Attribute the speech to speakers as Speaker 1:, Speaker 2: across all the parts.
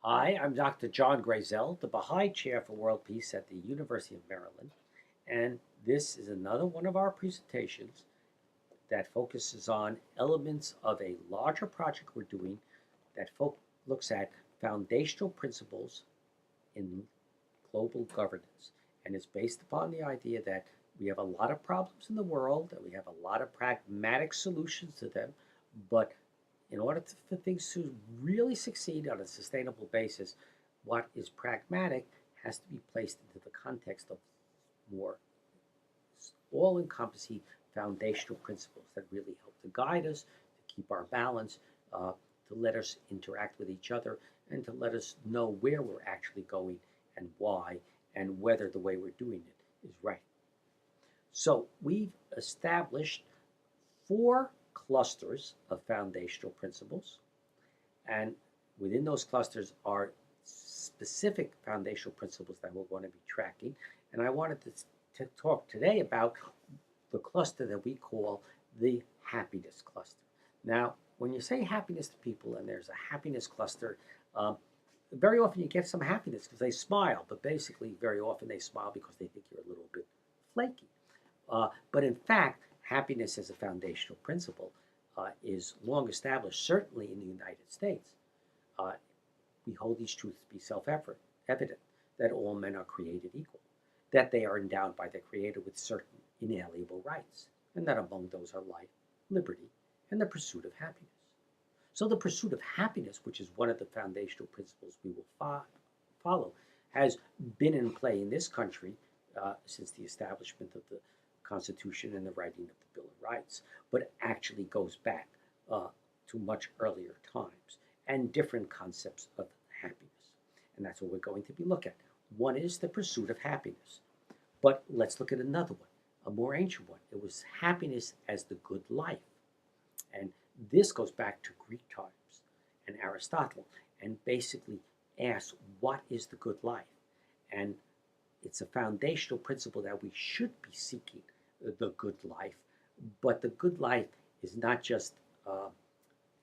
Speaker 1: Hi, I'm Dr. John Grazel, the Baha'i Chair for World Peace at the University of Maryland, and this is another one of our presentations that focuses on elements of a larger project we're doing that looks at foundational principles in global governance. And it's based upon the idea that we have a lot of problems in the world, that we have a lot of pragmatic solutions to them, but in order for things to really succeed on a sustainable basis, what is pragmatic has to be placed into the context of more all encompassing foundational principles that really help to guide us, to keep our balance, to let us interact with each other, and to let us know where we're actually going and why, and whether the way we're doing it is right. So we've established four clusters of foundational principles, and within those clusters are specific foundational principles that we're going to be tracking. And I wanted to talk today about the cluster that we call the happiness cluster. Now, when you say happiness to people and there's a happiness cluster, um, very often you get some happiness because they smile, but basically, very often they smile because they think you're a little bit flaky. But in fact, happiness as a foundational principle is long established, certainly in the United States. Uh, we hold these truths to be self-evident, that all men are created equal, that they are endowed by their Creator with certain inalienable rights, and that among those are life, liberty, and the pursuit of happiness. So the pursuit of happiness, which is one of the foundational principles we will follow, has been in play in this country since the establishment of the Constitution and the writing of the Bill of Rights, but actually goes back to much earlier times and different concepts of happiness. And that's what we're going to be looking at. One is the pursuit of happiness. But let's look at another one, a more ancient one. It was happiness as the good life. And this goes back to Greek times and Aristotle and basically asks, what is the good life? And it's a foundational principle that we should be seeking the good life. But the good life is not just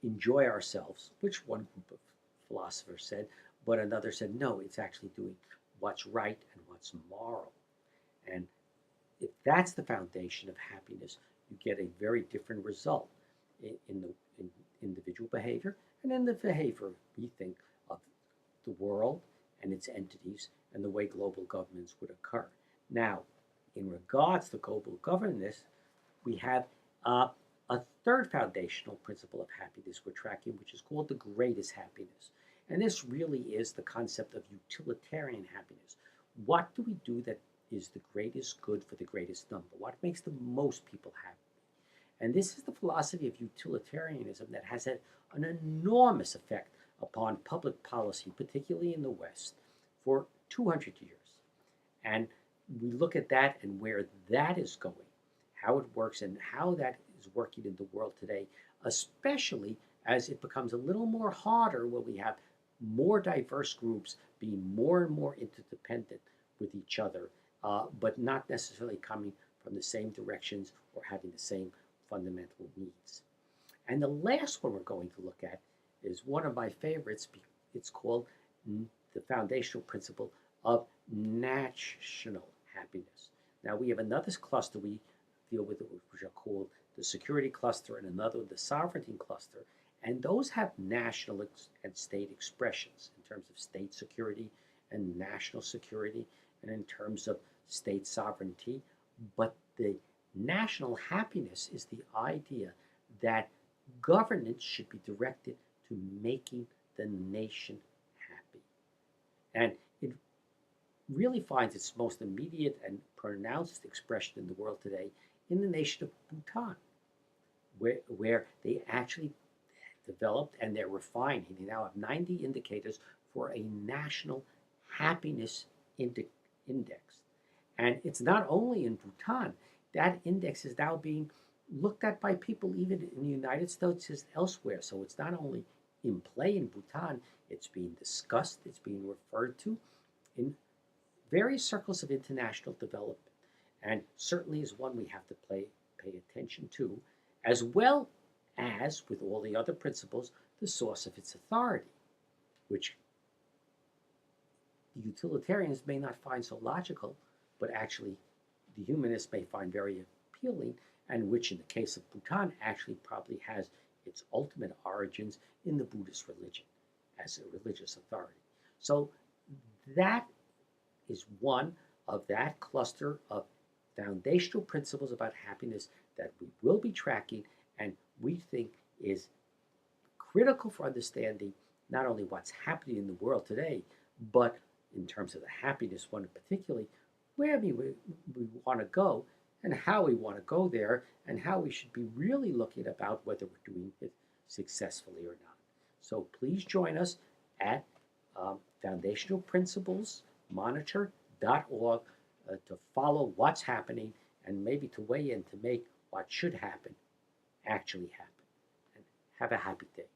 Speaker 1: enjoy ourselves, which one group of philosophers said, but another said, no, it's actually doing what's right and what's moral. And if that's the foundation of happiness, you get a very different result in individual behavior and in the behavior, we think, of the world and its entities and the way global governments would occur. Now, in regards to global governance, we have a third foundational principle of happiness we're tracking, which is called the greatest happiness. And this really is the concept of utilitarian happiness. What do we do that is the greatest good for the greatest number? What makes the most people happy? And this is the philosophy of utilitarianism that has had an enormous effect upon public policy, particularly in the West, for 200 years. And we look at that and where that is going, how it works, and how that is working in the world today, especially as it becomes a little more harder when we have more diverse groups being more and more interdependent with each other, but not necessarily coming from the same directions or having the same fundamental needs. And the last one we're going to look at is one of my favorites. It's called the foundational principle of national happiness. Now, we have another cluster we deal with, which are called the security cluster, and another, the sovereignty cluster. And those have national and state expressions in terms of state security and national security, and in terms of state sovereignty. But the national happiness is the idea that governance should be directed to making the nation happy. And it really finds its most immediate and pronounced expression in the world today in the nation of Bhutan, where they actually developed and they're refining. They now have 90 indicators for a national happiness index. And it's not only in Bhutan, that index is now being looked at by people even in the United States as elsewhere. So it's not only in play in Bhutan, it's being discussed, it's being referred to in various circles of international development, and certainly is one we have to pay attention to, as well as, with all the other principles, the source of its authority, which the utilitarians may not find so logical, but actually the humanists may find very appealing, and which in the case of Bhutan actually probably has its ultimate origins in the Buddhist religion as a religious authority. So that is one of that cluster of foundational principles about happiness that we will be tracking and we think is critical for understanding not only what's happening in the world today, but in terms of the happiness one particularly, where we want to go and how we want to go there and how we should be really looking about whether we're doing it successfully or not. So please join us at foundationalprinciplesmonitor.org to follow what's happening and maybe to weigh in to make what should happen actually happen. And have a happy day.